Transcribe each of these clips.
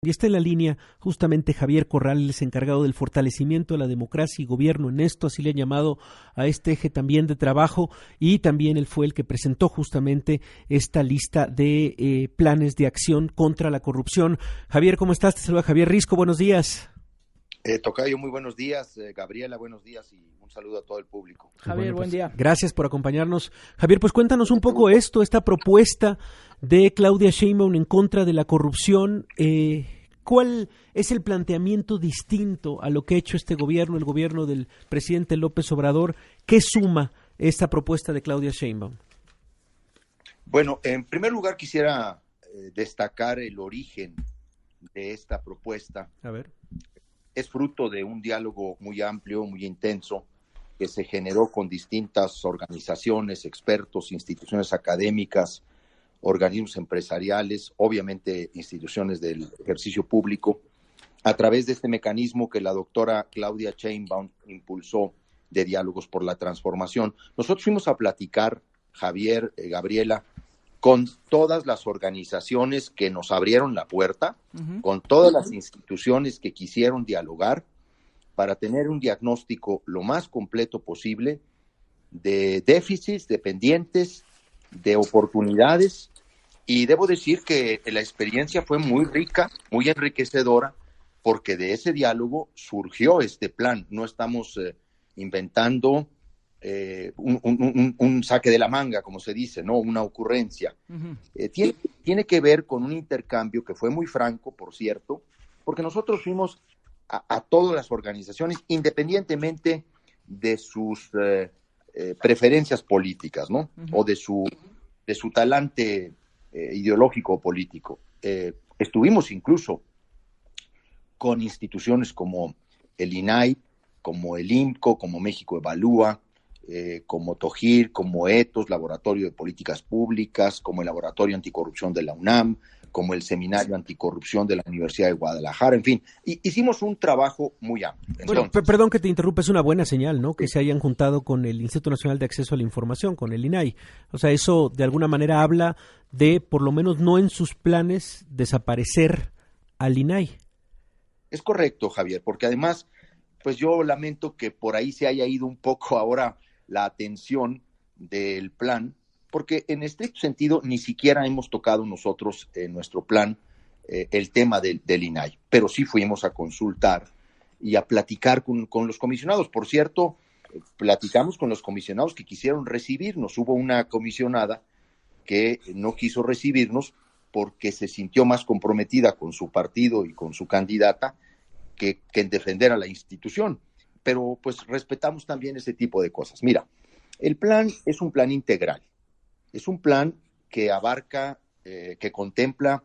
Y está en la línea justamente Javier Corrales, encargado del fortalecimiento de la democracia y gobierno en esto, así le han llamado a este eje también de trabajo, y también él fue el que presentó justamente esta lista de planes de acción contra la corrupción. Javier, ¿cómo estás? Te saluda Javier Risco, buenos días. Tocayo, muy buenos días. Gabriela, buenos días y un saludo a todo el público. Javier, buen día. Gracias por acompañarnos. Javier, pues cuéntanos un poco esta propuesta de Claudia Sheinbaum en contra de la corrupción. ¿Cuál es el planteamiento distinto a lo que ha hecho este gobierno, el gobierno del presidente López Obrador? ¿Qué suma esta propuesta de Claudia Sheinbaum? Bueno, en primer lugar quisiera destacar el origen de esta propuesta. A ver. Es fruto de un diálogo muy amplio, muy intenso, que se generó con distintas organizaciones, expertos, instituciones académicas, organismos empresariales, obviamente instituciones del ejercicio público, a través de este mecanismo que la doctora Claudia Sheinbaum impulsó de Diálogos por la Transformación. Nosotros fuimos a platicar, Javier, Gabriela, con todas las organizaciones que nos abrieron la puerta, con todas las instituciones que quisieron dialogar para tener un diagnóstico lo más completo posible de déficits, de pendientes, de oportunidades, y debo decir que la experiencia fue muy rica, muy enriquecedora, porque de ese diálogo surgió este plan. No estamos inventando un saque de la manga, como se dice, ¿no? Una ocurrencia. Tiene que ver con un intercambio que fue muy franco, por cierto, porque nosotros fuimos a todas las organizaciones, independientemente de sus preferencias políticas, ¿no? O de su talante ideológico o político. Estuvimos incluso con instituciones como el INAI, como el INCO, como México Evalúa, como TOGIR, como ETOS, Laboratorio de Políticas Públicas, como el Laboratorio Anticorrupción de la UNAM, como el Seminario Anticorrupción de la Universidad de Guadalajara, en fin, hicimos un trabajo muy amplio. Bueno, perdón que te interrumpa, es una buena señal, ¿no? Que se hayan juntado con el Instituto Nacional de Acceso a la Información, con el INAI. O sea, eso de alguna manera habla de, por lo menos no en sus planes, desaparecer al INAI. Es correcto, Javier, porque además, pues yo lamento que por ahí se haya ido un poco ahora la atención del plan, porque en estricto sentido ni siquiera hemos tocado nosotros en nuestro plan el tema del INAI, pero sí fuimos a consultar y a platicar con los comisionados. Por cierto, platicamos con los comisionados que quisieron recibirnos. Hubo una comisionada que no quiso recibirnos porque se sintió más comprometida con su partido y con su candidata que en defender a la institución. Pero pues respetamos también ese tipo de cosas. Mira, el plan es un plan integral, es un plan que abarca, que contempla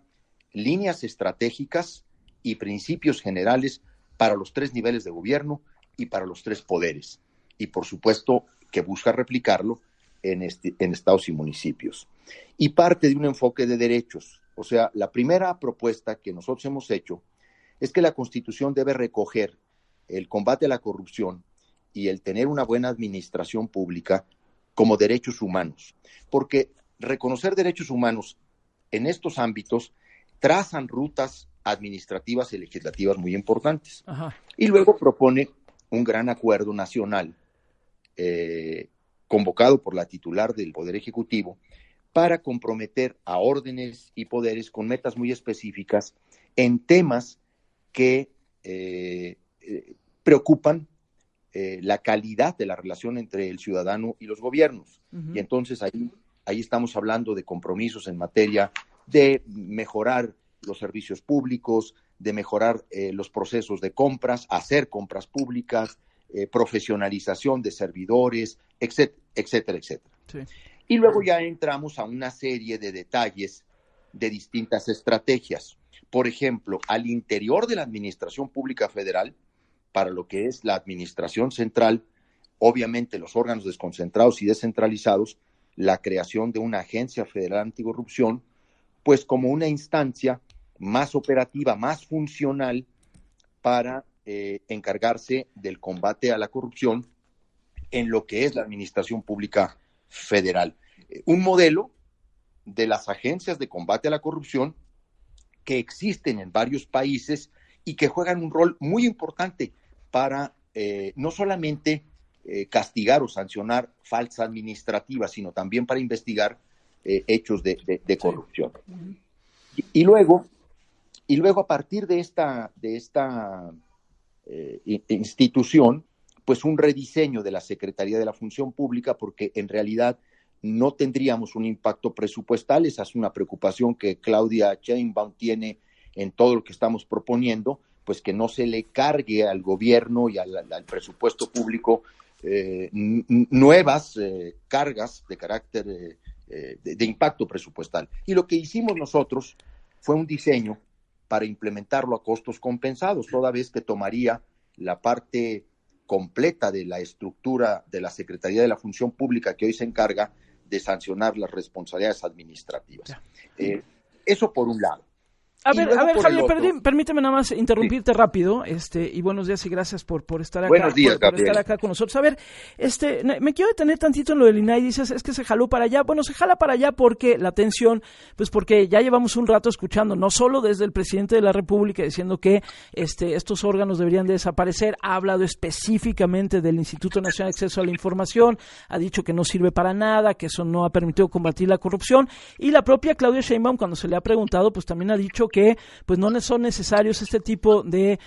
líneas estratégicas y principios generales para los 3 niveles de gobierno y para los 3 poderes, y por supuesto que busca replicarlo en estados y municipios. Y parte de un enfoque de derechos, o sea, la primera propuesta que nosotros hemos hecho es que la Constitución debe recoger el combate a la corrupción y el tener una buena administración pública como derechos humanos, porque reconocer derechos humanos en estos ámbitos trazan rutas administrativas y legislativas muy importantes. Ajá. Y luego propone un gran acuerdo nacional convocado por la titular del Poder Ejecutivo para comprometer a órdenes y poderes con metas muy específicas en temas que preocupan la calidad de la relación entre el ciudadano y los gobiernos. Y entonces ahí estamos hablando de compromisos en materia de mejorar los servicios públicos, de mejorar los procesos de compras, hacer compras públicas, profesionalización de servidores, etcétera, etcétera, etcétera. Sí. Y luego ya entramos a una serie de detalles de distintas estrategias. Por ejemplo, al interior de la Administración Pública Federal, para lo que es la administración central, obviamente los órganos desconcentrados y descentralizados, la creación de una agencia federal anticorrupción, pues como una instancia más operativa, más funcional para encargarse del combate a la corrupción en lo que es la administración pública federal. Un modelo de las agencias de combate a la corrupción que existen en varios países y que juegan un rol muy importante para no solamente castigar o sancionar faltas administrativas, sino también para investigar hechos de corrupción. Sí. Y luego a partir de esta institución, pues un rediseño de la Secretaría de la Función Pública, porque en realidad no tendríamos un impacto presupuestal. Esa es una preocupación que Claudia Sheinbaum tiene en todo lo que estamos proponiendo, pues que no se le cargue al gobierno y al presupuesto público nuevas cargas de carácter de impacto presupuestal. Y lo que hicimos nosotros fue un diseño para implementarlo a costos compensados, toda vez que tomaría la parte completa de la estructura de la Secretaría de la Función Pública, que hoy se encarga de sancionar las responsabilidades administrativas. Eso por un lado. A ver, Javier, permíteme nada más interrumpirte rápido, y buenos días y gracias por estar acá. Buenos días, por estar acá con nosotros. A ver, me quiero detener tantito en lo del INAI. Dices, es que se jaló para allá. Bueno, se jala para allá porque la atención, pues porque ya llevamos un rato escuchando, no solo desde el presidente de la República diciendo que estos órganos deberían de desaparecer, ha hablado específicamente del Instituto Nacional de Acceso a la Información, ha dicho que no sirve para nada, que eso no ha permitido combatir la corrupción, y la propia Claudia Sheinbaum, cuando se le ha preguntado, pues también ha dicho que pues no son necesarios este tipo de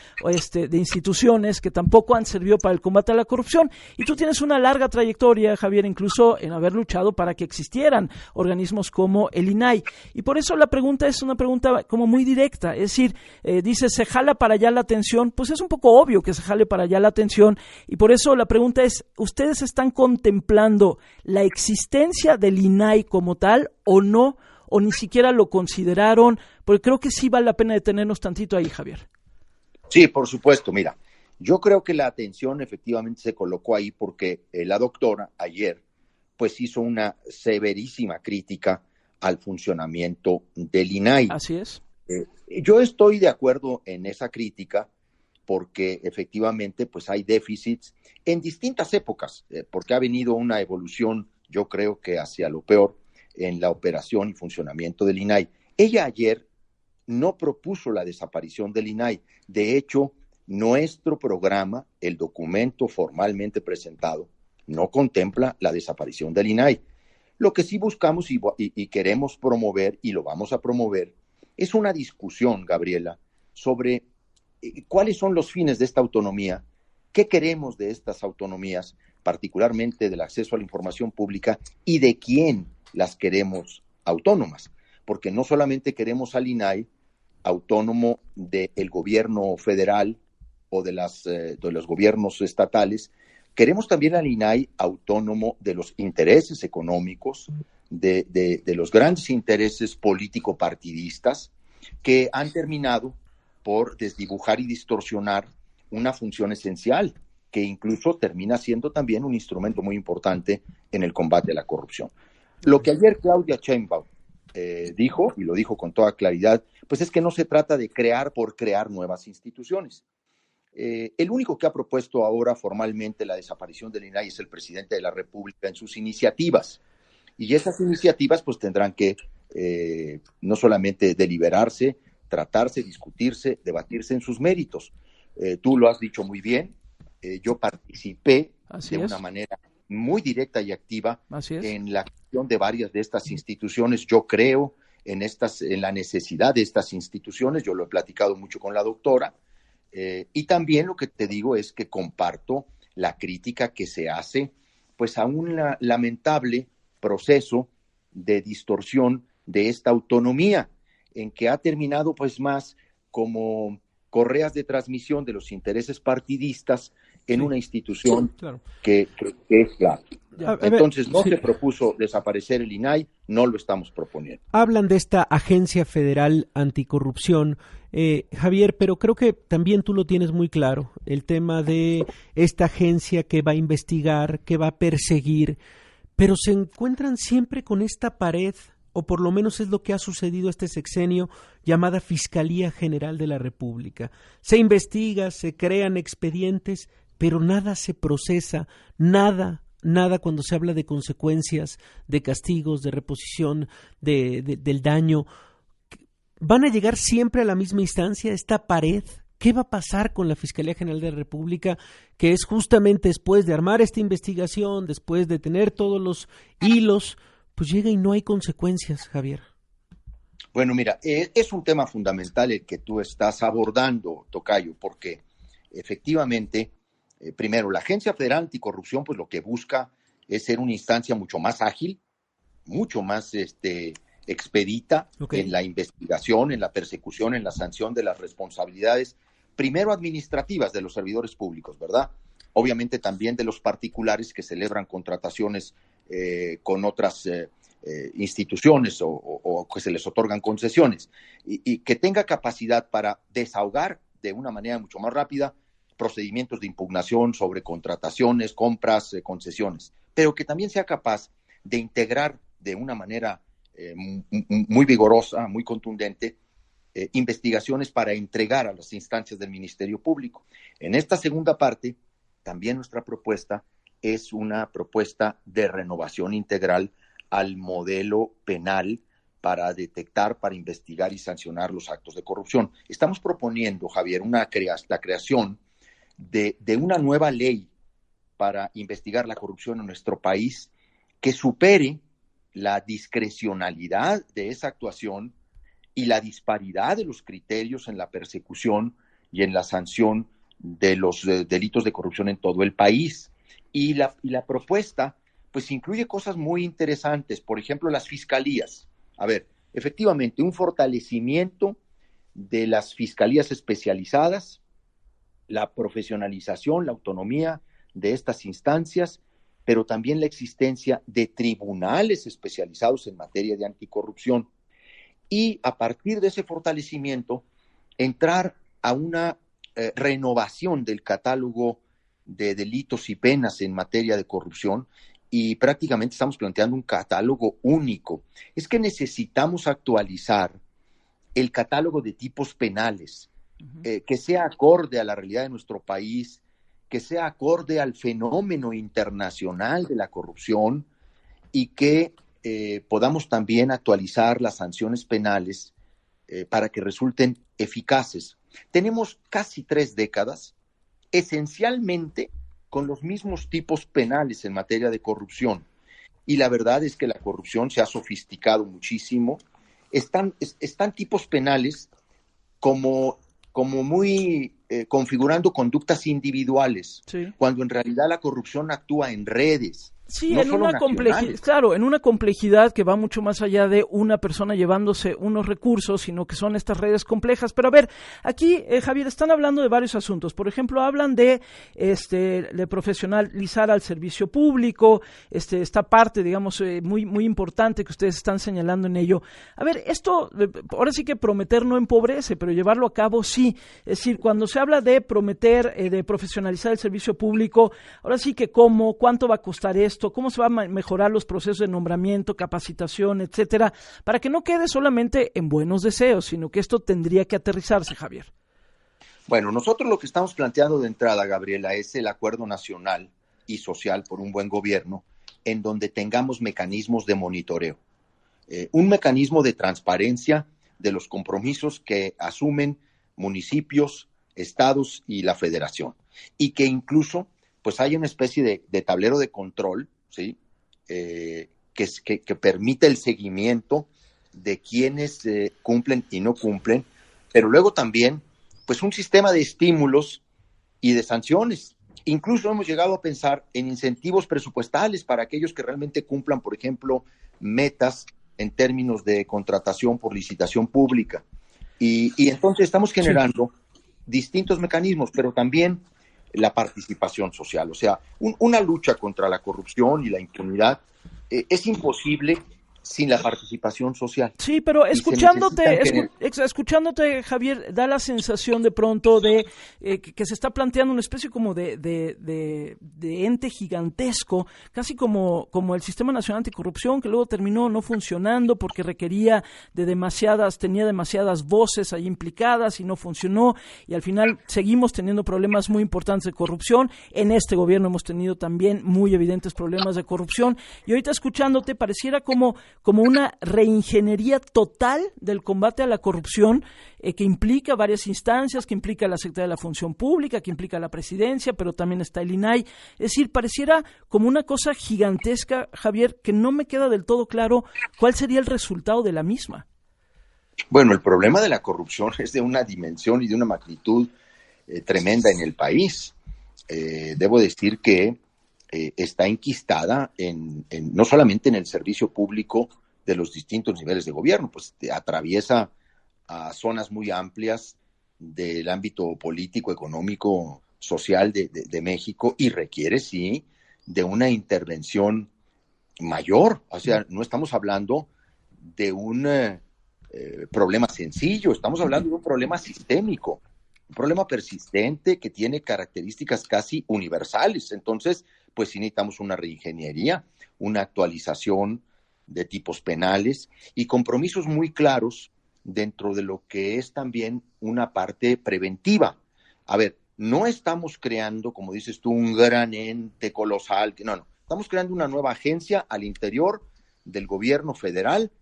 instituciones que tampoco han servido para el combate a la corrupción. Y tú tienes una larga trayectoria, Javier, incluso en haber luchado para que existieran organismos como el INAI. Y por eso la pregunta es una pregunta como muy directa. Es decir, dices, ¿se jala para allá la atención? Pues es un poco obvio que se jale para allá la atención. Y por eso la pregunta es, ¿ustedes están contemplando la existencia del INAI como tal o no? ¿O ni siquiera lo consideraron? Porque creo que sí vale la pena detenernos tantito ahí, Javier. Sí, por supuesto. Mira, yo creo que la atención efectivamente se colocó ahí porque la doctora ayer pues hizo una severísima crítica al funcionamiento del INAI. Así es. Yo estoy de acuerdo en esa crítica porque efectivamente pues hay déficits en distintas épocas, porque ha venido una evolución, yo creo que hacia lo peor, en la operación y funcionamiento del INAI. Ella ayer no propuso la desaparición del INAI. De hecho, nuestro programa, el documento formalmente presentado, no contempla la desaparición del INAI. Lo que sí buscamos y queremos promover, y lo vamos a promover, es una discusión, Gabriela, sobre cuáles son los fines de esta autonomía, qué queremos de estas autonomías, particularmente del acceso a la información pública, y de quién las queremos autónomas, porque no solamente queremos al INAI autónomo del gobierno federal o de los gobiernos estatales, queremos también al INAI autónomo de los intereses económicos, de los grandes intereses político-partidistas que han terminado por desdibujar y distorsionar una función esencial, que incluso termina siendo también un instrumento muy importante en el combate a la corrupción. Lo que ayer Claudia Sheinbaum dijo, y lo dijo con toda claridad, pues es que no se trata de crear por crear nuevas instituciones. El único que ha propuesto ahora formalmente la desaparición del INAI es el presidente de la República en sus iniciativas. Y esas iniciativas pues tendrán que no solamente deliberarse, tratarse, discutirse, debatirse en sus méritos. Tú lo has dicho muy bien, yo participé de una manera muy directa y activa en la creación de varias de estas instituciones. Yo creo en la necesidad de estas instituciones, yo lo he platicado mucho con la doctora, y también lo que te digo es que comparto la crítica que se hace pues a un lamentable proceso de distorsión de esta autonomía, en que ha terminado pues más como correas de transmisión de los intereses partidistas en una institución que es clave. Entonces no se propuso desaparecer el INAI, no lo estamos proponiendo. Hablan de esta Agencia Federal Anticorrupción, Javier, pero creo que también tú lo tienes muy claro, el tema de esta agencia que va a investigar, que va a perseguir, pero se encuentran siempre con esta pared, o por lo menos es lo que ha sucedido este sexenio, llamada Fiscalía General de la República. Se investiga, se crean expedientes, pero nada se procesa, nada cuando se habla de consecuencias, de castigos, de reposición, del daño. ¿Van a llegar siempre a la misma instancia, esta pared? ¿Qué va a pasar con la Fiscalía General de la República, que es justamente después de armar esta investigación, después de tener todos los hilos, pues llega y no hay consecuencias, Javier? Bueno, mira, es un tema fundamental el que tú estás abordando, Tocayo, porque efectivamente, primero, la Agencia Federal Anticorrupción, pues lo que busca es ser una instancia mucho más ágil, mucho más expedita en la investigación, en la persecución, en la sanción de las responsabilidades, primero administrativas de los servidores públicos, ¿verdad? Obviamente también de los particulares que celebran contrataciones con otras instituciones o que se les otorgan concesiones, y que tenga capacidad para desahogar de una manera mucho más rápida procedimientos de impugnación sobre contrataciones, compras, concesiones, pero que también sea capaz de integrar de una manera muy vigorosa, muy contundente, investigaciones para entregar a las instancias del Ministerio Público. En esta segunda parte, también nuestra propuesta es una propuesta de renovación integral al modelo penal para detectar, para investigar y sancionar los actos de corrupción. Estamos proponiendo, Javier, la creación de una nueva ley para investigar la corrupción en nuestro país que supere la discrecionalidad de esa actuación y la disparidad de los criterios en la persecución y en la sanción de los delitos de corrupción en todo el país. Y la propuesta, pues, incluye cosas muy interesantes, por ejemplo, las fiscalías. A ver, efectivamente, un fortalecimiento de las fiscalías especializadas, la profesionalización, la autonomía de estas instancias, pero también la existencia de tribunales especializados en materia de anticorrupción. Y a partir de ese fortalecimiento, entrar a una renovación del catálogo de delitos y penas en materia de corrupción, y prácticamente estamos planteando un catálogo único. Es que necesitamos actualizar el catálogo de tipos penales, que sea acorde a la realidad de nuestro país, que sea acorde al fenómeno internacional de la corrupción, y que podamos también actualizar las sanciones penales para que resulten eficaces. Tenemos casi 3 décadas, esencialmente con los mismos tipos penales en materia de corrupción, y la verdad es que la corrupción se ha sofisticado muchísimo. Están tipos penales como muy configurando conductas individuales, sí, cuando en realidad la corrupción actúa en redes. Sí, no en una complejidad, claro, en una complejidad que va mucho más allá de una persona llevándose unos recursos, sino que son estas redes complejas. Pero a ver, aquí, Javier, están hablando de varios asuntos. Por ejemplo, hablan de profesionalizar al servicio público, esta parte, digamos, muy importante que ustedes están señalando en ello. A ver, esto, ahora sí que prometer no empobrece, pero llevarlo a cabo sí. Es decir, cuando se habla de prometer, de profesionalizar el servicio público, ahora sí que cuánto va a costar esto, cómo se van a mejorar los procesos de nombramiento, capacitación, etcétera, para que no quede solamente en buenos deseos, sino que esto tendría que aterrizarse, Javier. Bueno, nosotros lo que estamos planteando de entrada, Gabriela, es el acuerdo nacional y social por un buen gobierno, en donde tengamos mecanismos de monitoreo, un mecanismo de transparencia de los compromisos que asumen municipios, estados y la federación, y que incluso pues hay una especie de tablero de control, ¿sí? Que permite el seguimiento de quienes cumplen y no cumplen, pero luego también pues un sistema de estímulos y de sanciones. Incluso hemos llegado a pensar en incentivos presupuestales para aquellos que realmente cumplan, por ejemplo, metas en términos de contratación por licitación pública. Y entonces estamos generando distintos mecanismos, pero también la participación social. O sea, una lucha contra la corrupción y la impunidad es imposible sin la participación social. Sí, pero escuchándote, Javier, da la sensación de pronto de que se está planteando una especie como de ente gigantesco, casi como el Sistema Nacional Anticorrupción, que luego terminó no funcionando porque tenía demasiadas voces ahí implicadas y no funcionó, y al final seguimos teniendo problemas muy importantes de corrupción. En este gobierno hemos tenido también muy evidentes problemas de corrupción, y ahorita escuchándote pareciera como como una reingeniería total del combate a la corrupción que implica varias instancias, que implica la Secretaría de la Función Pública, que implica la Presidencia, pero también está el INAI. Es decir, pareciera como una cosa gigantesca, Javier, que no me queda del todo claro cuál sería el resultado de la misma. Bueno, el problema de la corrupción es de una dimensión y de una magnitud tremenda en el país. Debo decir que está enquistada no solamente en el servicio público de los distintos niveles de gobierno, pues atraviesa a zonas muy amplias del ámbito político, económico, social de México y requiere, sí, de una intervención mayor. O sea, no estamos hablando de un problema sencillo, estamos hablando de un problema sistémico, un problema persistente que tiene características casi universales. Entonces, pues sí necesitamos una reingeniería, una actualización de tipos penales y compromisos muy claros dentro de lo que es también una parte preventiva. A ver, no estamos creando, como dices tú, un gran ente colosal, no, estamos creando una nueva agencia al interior del gobierno federal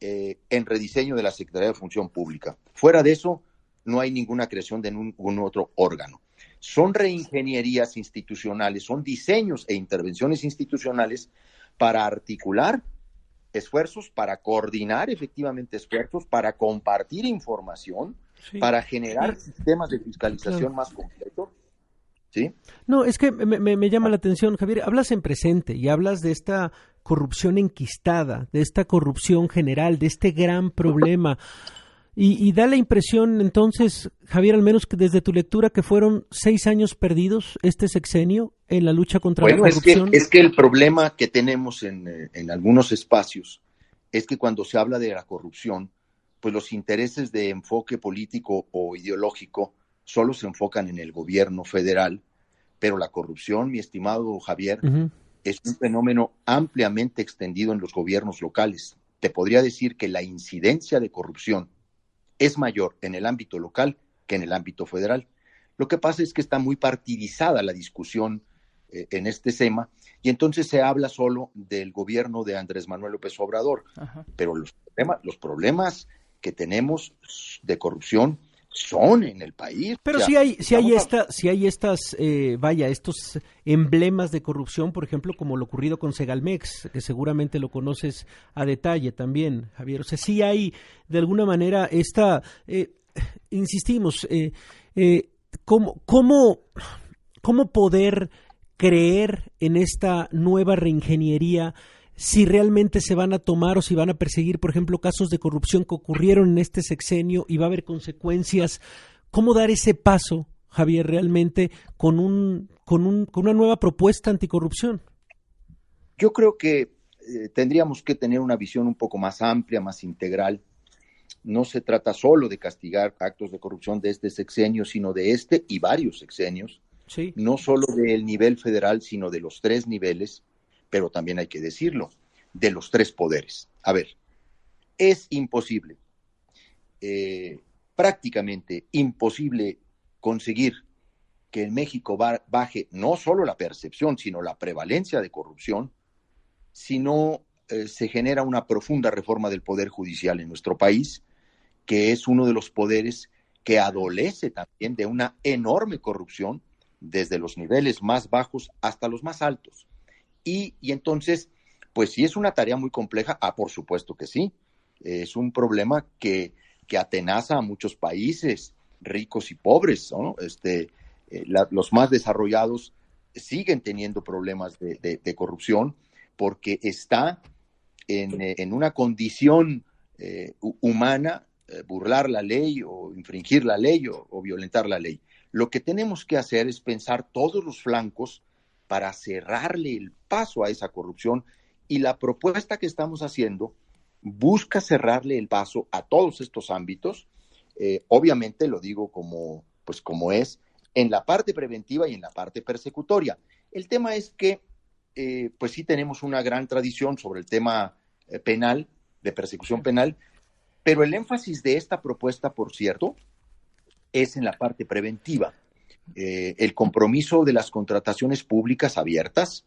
en rediseño de la Secretaría de Función Pública. Fuera de eso, no hay ninguna creación de ningún otro órgano. Son reingenierías institucionales, son diseños e intervenciones institucionales para articular esfuerzos, para coordinar efectivamente esfuerzos, para compartir información, sí, para generar sistemas de fiscalización más completos. ¿Sí? No, es que me llama la atención, Javier, hablas en presente y hablas de esta corrupción enquistada, de esta corrupción general, de este gran problema. Y da la impresión, entonces, Javier, al menos que desde tu lectura, que fueron 6 años perdidos este sexenio en la lucha contra la corrupción. Es que el problema que tenemos en algunos espacios es que cuando se habla de la corrupción, pues los intereses de enfoque político o ideológico solo se enfocan en el gobierno federal, pero la corrupción, mi estimado Javier, es un fenómeno ampliamente extendido en los gobiernos locales. Te podría decir que la incidencia de corrupción es mayor en el ámbito local que en el ámbito federal. Lo que pasa es que está muy partidizada la discusión en este tema y entonces se habla solo del gobierno de Andrés Manuel López Obrador. Ajá. Pero los problemas que tenemos de corrupción son en el país. Pero si hay estos emblemas de corrupción, por ejemplo, como lo ocurrido con Segalmex, que seguramente lo conoces a detalle también, Javier. O sea, sí hay, de alguna manera, insistimos, ¿cómo poder creer en esta nueva reingeniería si realmente se van a tomar o si van a perseguir, por ejemplo, casos de corrupción que ocurrieron en este sexenio y va a haber consecuencias? ¿Cómo dar ese paso, Javier, realmente con una nueva propuesta anticorrupción? Yo creo que tendríamos que tener una visión un poco más amplia, más integral. No se trata solo de castigar actos de corrupción de este sexenio, sino de este y varios sexenios. Sí. No solo del nivel federal, sino de los 3 niveles, pero también hay que decirlo, de los 3 poderes. A ver, es imposible, prácticamente imposible conseguir que en México baje no solo la percepción, sino la prevalencia de corrupción, si no se genera una profunda reforma del Poder Judicial en nuestro país, que es uno de los poderes que adolece también de una enorme corrupción desde los niveles más bajos hasta los más altos. Y entonces, pues sí es una tarea muy compleja, por supuesto que sí, es un problema que atenaza a muchos países, ricos y pobres, ¿no? Los más desarrollados siguen teniendo problemas de corrupción porque está en una condición humana burlar la ley o infringir la ley o violentar la ley. Lo que tenemos que hacer es pensar todos los flancos para cerrarle el paso a esa corrupción, y la propuesta que estamos haciendo busca cerrarle el paso a todos estos ámbitos. Obviamente lo digo como es, en la parte preventiva y en la parte persecutoria. El tema es que pues sí tenemos una gran tradición sobre el tema penal, de persecución penal, pero el énfasis de esta propuesta, por cierto, es en la parte preventiva. El compromiso de las contrataciones públicas abiertas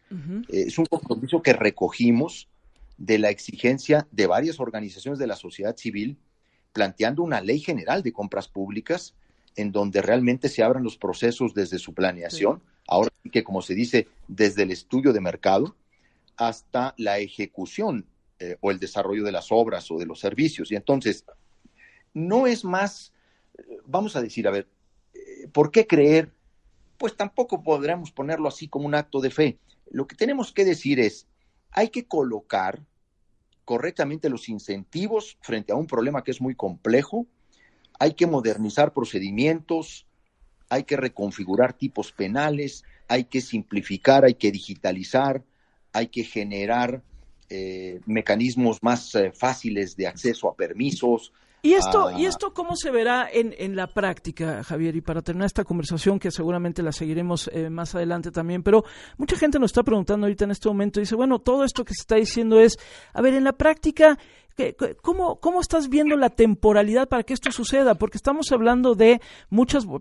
es un compromiso que recogimos de la exigencia de varias organizaciones de la sociedad civil planteando una ley general de compras públicas en donde realmente se abran los procesos desde su planeación, ahora que como se dice, desde el estudio de mercado hasta la ejecución o el desarrollo de las obras o de los servicios. Y entonces, no es más, vamos a decir, a ver, ¿por qué creer? Pues tampoco podríamos ponerlo así como un acto de fe. Lo que tenemos que decir es, hay que colocar correctamente los incentivos frente a un problema que es muy complejo, hay que modernizar procedimientos, hay que reconfigurar tipos penales, hay que simplificar, hay que digitalizar, hay que generar mecanismos más fáciles de acceso a permisos. ¿Y esto cómo se verá en la práctica, Javier? Y para terminar esta conversación, que seguramente la seguiremos más adelante también, pero mucha gente nos está preguntando ahorita en este momento, dice, bueno, todo esto que se está diciendo es, a ver, en la práctica, ¿cómo estás viendo la temporalidad para que esto suceda? Porque estamos hablando de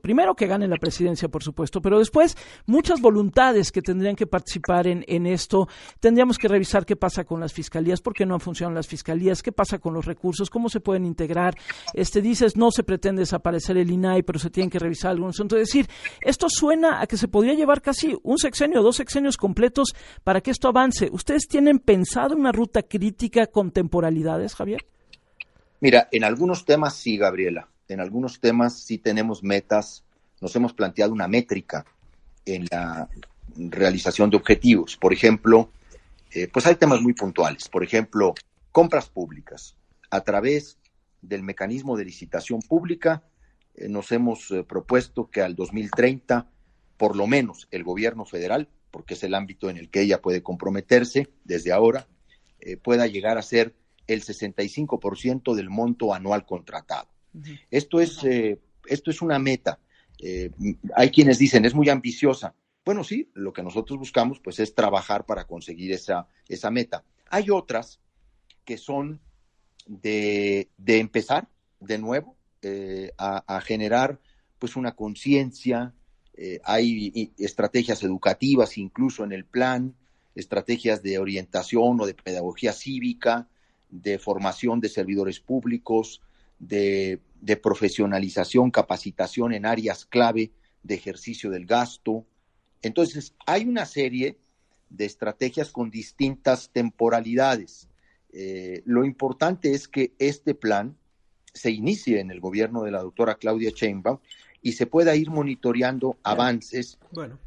primero que gane la presidencia, por supuesto, pero después muchas voluntades que tendrían que participar en esto. Tendríamos que revisar qué pasa con las fiscalías, por qué no han funcionado las fiscalías, qué pasa con los recursos, cómo se pueden integrar. Dices, no se pretende desaparecer el INAI, pero se tienen que revisar algunos. Entonces, es decir, esto suena a que se podría llevar casi un sexenio o 2 sexenios completos para que esto avance. ¿Ustedes tienen pensado una ruta crítica con temporalidades, Javier? Mira, en algunos temas sí, Gabriela. En algunos temas sí tenemos metas. Nos hemos planteado una métrica en la realización de objetivos. Por ejemplo, pues hay temas muy puntuales. Por ejemplo, compras públicas. A través del mecanismo de licitación pública, nos hemos propuesto que al 2030, por lo menos el gobierno federal, porque es el ámbito en el que ella puede comprometerse desde ahora, pueda llegar a ser el 65% del monto anual contratado. Uh-huh. Esto es una meta. Hay quienes dicen, es muy ambiciosa. Bueno, sí, lo que nosotros buscamos pues es trabajar para conseguir esa meta. Hay otras que son de empezar de nuevo a generar pues una conciencia. Hay estrategias educativas incluso en el plan, estrategias de orientación o de pedagogía cívica, de formación de servidores públicos, de profesionalización, capacitación en áreas clave de ejercicio del gasto. Entonces, hay una serie de estrategias con distintas temporalidades. Lo importante es que este plan se inicie en el gobierno de la doctora Claudia Sheinbaum y se pueda ir monitoreando avances,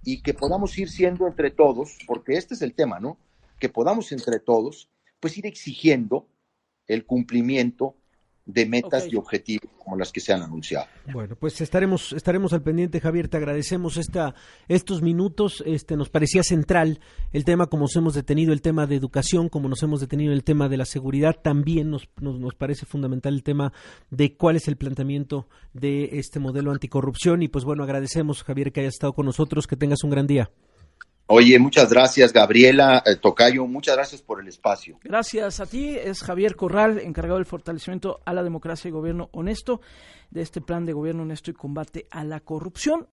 y que podamos ir siendo entre todos, porque este es el tema, ¿no? Que podamos entre todos, pues ir exigiendo el cumplimiento de metas y objetivos como las que se han anunciado. Bueno, pues estaremos al pendiente, Javier. Te agradecemos estos minutos. Nos parecía central el tema, como nos hemos detenido el tema de educación, como nos hemos detenido el tema de la seguridad. También nos parece fundamental el tema de cuál es el planteamiento de este modelo anticorrupción. Y pues bueno, agradecemos, Javier, que hayas estado con nosotros. Que tengas un gran día. Oye, muchas gracias, Gabriela, Tocayo, muchas gracias por el espacio. Gracias a ti, es Javier Corral, encargado del fortalecimiento a la democracia y gobierno honesto, de este plan de gobierno honesto y combate a la corrupción.